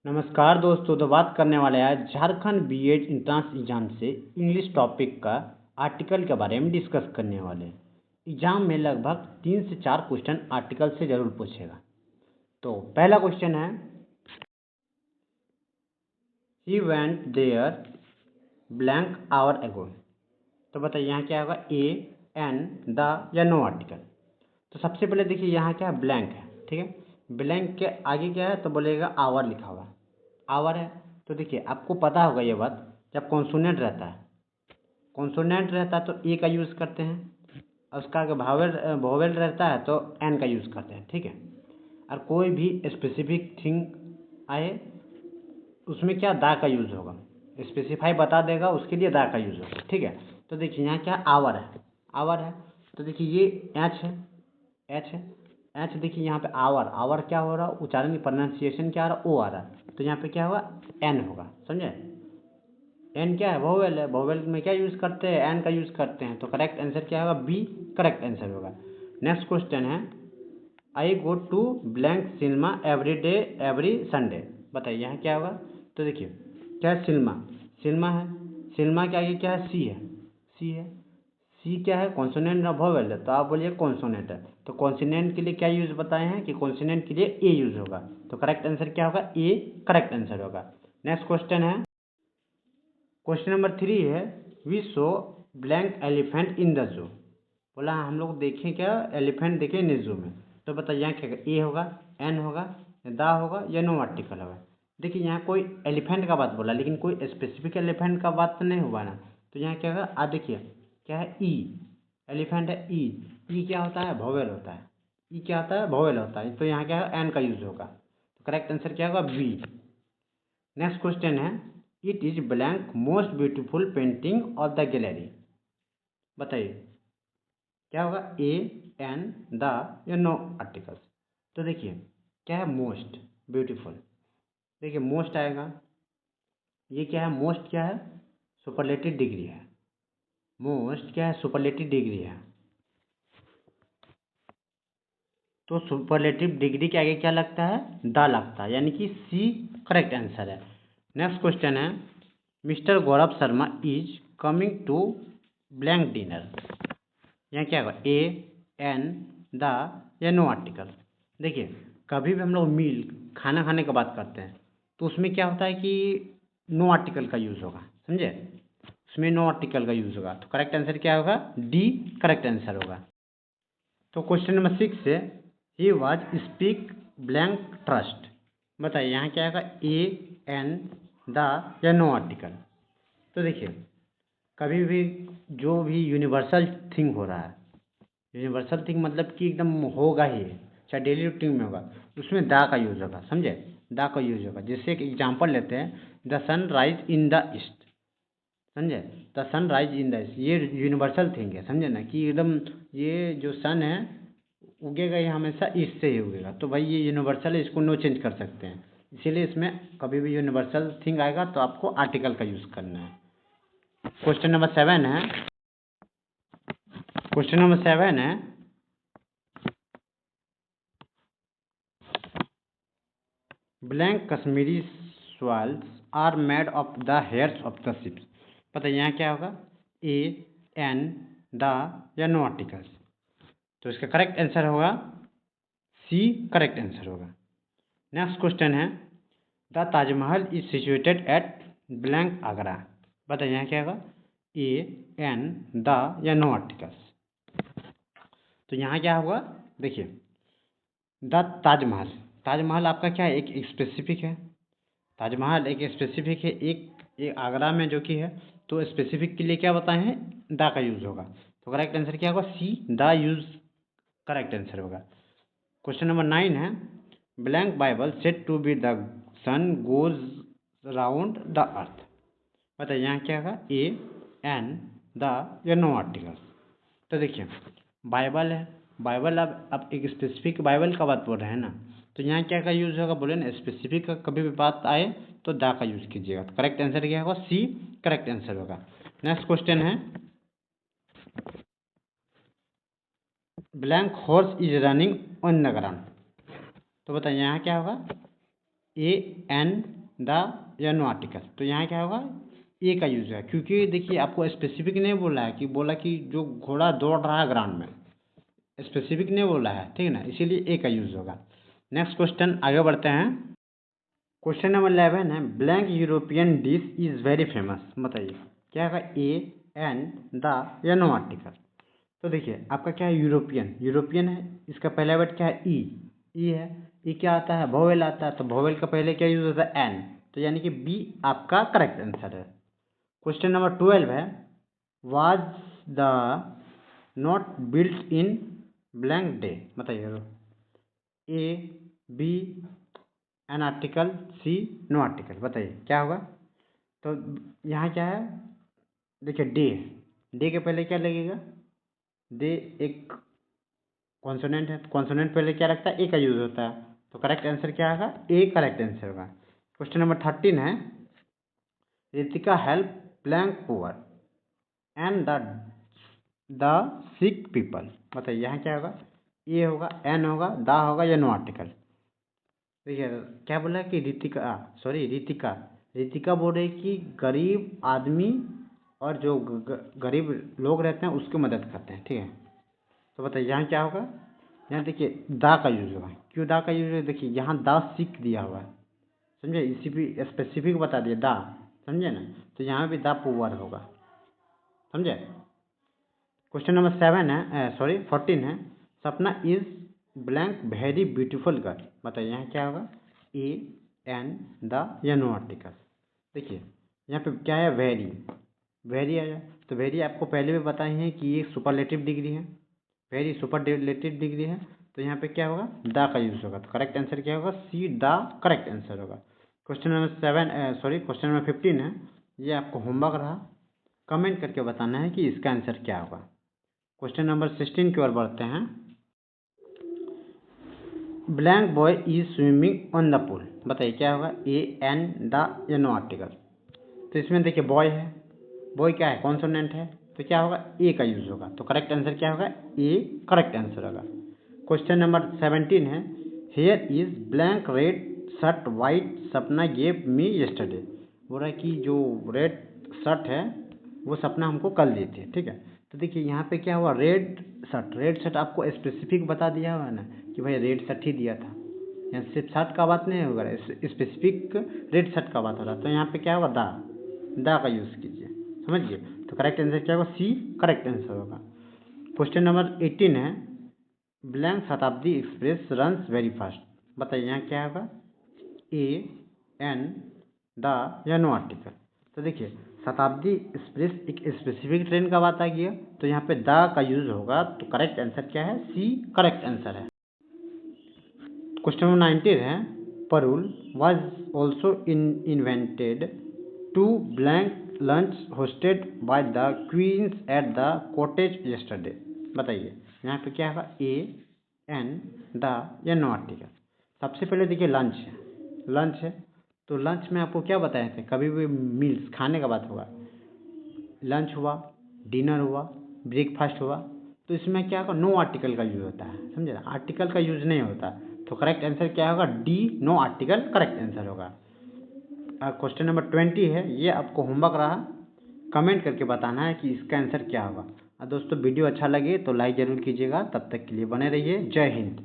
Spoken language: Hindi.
नमस्कार दोस्तों। तो बात करने वाले हैं झारखंड बीएड इंट्रांस एग्जाम से इंग्लिश टॉपिक का आर्टिकल के बारे में डिस्कस करने वाले हैं। एग्जाम में लगभग 3 से 4 क्वेश्चन आर्टिकल से ज़रूर पूछेगा। तो पहला क्वेश्चन है, he went there blank hour ago. तो बताइए यहाँ क्या होगा, ए, एन, द या नो आर्टिकल। तो सबसे पहले देखिए यहाँ क्या है, ब्लैंक है। ठीक है, ब्लैंक के आगे क्या है तो बोलेगा आवर लिखा हुआ। आवर है तो देखिए आपको पता होगा ये बात, जब कॉन्सोनेंट रहता है तो ए का यूज़ करते हैं, और उसका अगर वोवेल रहता है तो एन का यूज़ करते हैं। ठीक है, और कोई भी स्पेसिफिक थिंग आए उसमें क्या दा का यूज़ होगा, स्पेसिफाई बता देगा उसके लिए दा का यूज़ होगा। ठीक है, तो देखिए यहाँ क्या आवर है तो देखिए ये एच है। एच देखिए यहाँ पे आवर क्या हो रहा है, उच्चारण प्रोनाउंसिएशन क्या आ रहा है, ओ आ रहा है। तो यहाँ पे क्या होगा, एन होगा। समझे, एन क्या है, वोवेल है। वोवेल में क्या यूज़ करते हैं, एन का यूज़ करते हैं। तो करेक्ट आंसर क्या होगा, बी करेक्ट आंसर होगा। नेक्स्ट क्वेश्चन है, I go to blank cinema every day every Sunday. बताइए यहाँ क्या होगा। तो देखिए क्या है, सिनेमा है। सिनेमा के आगे क्या है, सी क्या है, कॉन्सोनेंट ना वोवेल है, तो आप बोलिए कॉन्सोनेंट है। तो कॉन्सोनेंट के लिए क्या यूज़ बताए हैं कि कॉन्सोनेंट के लिए ए यूज़ होगा। तो करेक्ट आंसर क्या होगा, ए करेक्ट आंसर होगा। नेक्स्ट क्वेश्चन है, क्वेश्चन नंबर 3 है, we show blank elephant in the zoo. बोला हम लोग देखें क्या, एलिफेंट देखें इन जू में। तो बताइए यहाँ क्या, ए होगा, एन होगा, दा होगा या नो आर्टिकल होगा। देखिए यहाँ कोई एलिफेंट का बात बोला, लेकिन कोई स्पेसिफिक एलिफेंट का बात तो नहीं हुआ ना। तो यहाँ क्या होगा, देखिए क्या है, ई, एलिफेंट है, ई क्या होता है, वोवेल होता है। ई क्या होता है, वोवेल होता है। तो यहाँ क्या है, एन का यूज होगा। तो करेक्ट आंसर क्या होगा, बी। नेक्स्ट क्वेश्चन है, it is blank most beautiful painting of the gallery. बताइए क्या होगा, ए, एन, द या नो आर्टिकल्स। तो देखिए क्या है, मोस्ट ब्यूटीफुल। देखिए मोस्ट आएगा, ये क्या है, मोस्ट क्या है, सुपरलेटिव डिग्री है। मोस्ट क्या है, सुपरलेटिव डिग्री है। तो सुपरलेटिव डिग्री के आगे क्या लगता है, द लगता है, यानी कि सी करेक्ट आंसर है। नेक्स्ट क्वेश्चन है, mister Gaurav Sharma is coming to blank dinner. यहाँ क्या होगा, ए, एन, द या नो आर्टिकल। देखिए कभी भी हम लोग मील खाना खाने की बात करते हैं तो उसमें क्या होता है कि नो आर्टिकल का यूज़ होगा। समझे, उसमें नो आर्टिकल का यूज़ होगा। तो करेक्ट आंसर क्या होगा, डी करेक्ट आंसर होगा। तो क्वेश्चन नंबर 6 है, he was speak blank trust. बताइए यहाँ क्या होगा, ए, एन, द या नो आर्टिकल। तो देखिए कभी भी जो भी यूनिवर्सल थिंग हो रहा है, यूनिवर्सल थिंग मतलब कि एकदम होगा ही, चाहे डेली रूटीन में होगा, उसमें दा का यूज़ होगा। समझे, दा का यूज़ होगा। जैसे एक एग्जांपल लेते हैं, the sun rise in the east. समझे, the sun rise in the east, ये यूनिवर्सल थिंग है। समझे ना, कि एकदम ये जो सन है उगेगा ये हमेशा ईस्ट से ही उगेगा। तो भाई ये यूनिवर्सल है, इसको नो चेंज कर सकते हैं। इसीलिए इसमें कभी भी यूनिवर्सल थिंग आएगा तो आपको आर्टिकल का यूज़ करना है। क्वेश्चन नंबर 7 है, क्वेश्चन नंबर 7 है, blank Kashmiri shawls are made of the hairs of the sheeps. पता है यहाँ क्या होगा, ए, एन, द या नो आर्टिकल्स। तो इसका करेक्ट आंसर होगा सी करेक्ट आंसर होगा। नेक्स्ट क्वेश्चन है, the Taj Mahal is situated at blank Agra. बताइए यहाँ क्या होगा, ए, एन, द या नो आर्टिकल्स। तो यहाँ क्या होगा, देखिए द ताजमहल, ताजमहल आपका क्या है, एक स्पेसिफिक है। ताजमहल एक स्पेसिफिक है, एक आगरा में जो कि है। तो स्पेसिफिक के लिए क्या बताए हैं, द का यूज़ होगा। तो करेक्ट आंसर क्या होगा, C the use correct answer होगा। क्वेश्चन नंबर 9 है, blank Bible said to be the sun goes round the earth. बताइए यहाँ क्या होगा, ए, एन, द या नो आर्टिकल्स। तो देखिए बाइबल है, बाइबल अब एक स्पेसिफिक बाइबल का बात बोल रहे हैं ना। तो यहाँ क्या का यूज़ होगा, बोले ना स्पेसिफिक का कभी भी बात आए तो दा का यूज़ कीजिएगा। तो करेक्ट आंसर क्या होगा, सी करेक्ट आंसर होगा। नेक्स्ट क्वेश्चन है, blank horse is running on the ground. तो बताइए यहाँ क्या होगा, ए एन द या नो आर्टिकल, तो यहाँ क्या होगा ए का यूज है, क्योंकि देखिए आपको स्पेसिफिक नहीं बोला है कि बोला कि जो घोड़ा दौड़ रहा है ग्राउंड में, स्पेसिफिक नहीं बोला है, ठीक है ना, इसीलिए ए का यूज होगा। नेक्स्ट क्वेश्चन आगे बढ़ते हैं। क्वेश्चन नंबर 11 है blank European dish is very famous, बताइए क्या होगा ए एन द या नो आर्टिकल। तो देखिए आपका क्या है यूरोपियन, यूरोपियन है, इसका पहला वर्ड क्या है ई है, ई क्या आता है वोवेल आता है, तो वोवेल का पहले क्या यूज होता है एन, तो यानी कि बी आपका करेक्ट आंसर है। क्वेश्चन नंबर 12 है was the not built in blank day, बताइए A B an article C no article, बताइए क्या होगा। तो यहाँ क्या है देखिए डे के पहले क्या लगेगा, डे एक कॉन्सोनेंट है, तो कॉन्सोनेंट पहले क्या लगता है ए का यूज होता है, तो करेक्ट आंसर क्या होगा ए करेक्ट आंसर होगा। क्वेश्चन नंबर 13 है Ritika help blank poor and the sick people, बताइए यहाँ क्या होगा ए होगा एन होगा द होगा या नो आर्टिकल। देखिए क्या बोला कि रितिका बोल रही कि गरीब आदमी और जो गरीब लोग रहते हैं उसकी मदद करते हैं, ठीक है, तो बताइए यहाँ क्या होगा, यहाँ देखिए दा का यूज होगा, क्यों दा का यूज होगा, देखिए यहाँ दा सिक दिया हुआ है, समझे, इसी भी स्पेसिफिक बता दिया दा, समझे ना, तो यहाँ भी दा पुअर होगा, समझे। क्वेश्चन नंबर 14 है सपना is blank very beautiful girl, बताइए यहाँ क्या होगा ए एन द या नो आर्टिकल। देखिए यहाँ पे क्या है वेरी आया, तो वेरी आपको पहले भी बताए हैं कि ये सुपरलेटिव डिग्री है, वेरी सुपरलेटिव डिग्री है, तो यहाँ पे क्या होगा द का यूज होगा, तो करेक्ट आंसर क्या होगा सी द करेक्ट आंसर होगा। क्वेश्चन नंबर 15 है, ये आपको होमवर्क रहा, कमेंट करके बताना है कि इसका आंसर क्या होगा। क्वेश्चन नंबर 16 की ओर बढ़ते हैं। Blank boy is swimming on the pool, बताइए क्या होगा ए एन द या नो आर्टिकल। तो इसमें देखिए बॉय है, बॉय क्या है कॉन्सोनेंट है, तो क्या होगा ए का यूज होगा, तो करेक्ट आंसर क्या होगा ए करेक्ट आंसर होगा। क्वेश्चन नंबर 17 है here is blank red shirt white सपना गेव मी यस्टरडे, बोल रहा है कि जो रेड शर्ट है वो सपना हमको कल दी थी, ठीक है, तो देखिए यहाँ पे क्या हुआ रेड शर्ट आपको स्पेसिफिक बता दिया हुआ है ना कि भाई रेड शर्ट ही दिया था, यहाँ सिर्फ शर्ट का बात नहीं होगा, स्पेसिफिक रेड शर्ट का बात हो रहा है, तो यहाँ पे क्या होगा दा का यूज़ कीजिए, समझिए, तो करेक्ट आंसर क्या होगा सी करेक्ट आंसर होगा। क्वेश्चन नंबर 18 है ब्लैंक शताब्दी एक्सप्रेस रन्स वेरी फास्ट, बताइए यहाँ क्या होगा ए एन द या नो आर्टिकल। तो देखिए शताब्दी एक्सप्रेस एक स्पेसिफिक ट्रेन का बात आ गया, तो यहाँ पे द का यूज होगा, तो करेक्ट आंसर क्या है सी करेक्ट आंसर है। क्वेश्चन नंबर 19 है Parul was also invented to blank lunch hosted by the queens at the cottage yesterday, बताइए यहाँ पे क्या होगा ए एन द या नो आर्टिकल। सबसे पहले देखिए लंच है, तो लंच में आपको क्या बताए थे, कभी भी मील्स खाने का बात होगा, लंच हुआ डिनर हुआ ब्रेकफास्ट हुआ, तो इसमें क्या होगा नो आर्टिकल का यूज़ होता है, समझे ना, आर्टिकल का यूज़ नहीं होता, तो करेक्ट आंसर क्या होगा D no article correct answer होगा। क्वेश्चन नंबर 20 है, ये आपको होमवर्क रहा, कमेंट करके बताना है कि इसका आंसर क्या होगा। दोस्तों वीडियो अच्छा लगे तो लाइक ज़रूर कीजिएगा, तब तक के लिए बने रहिए, जय हिंद।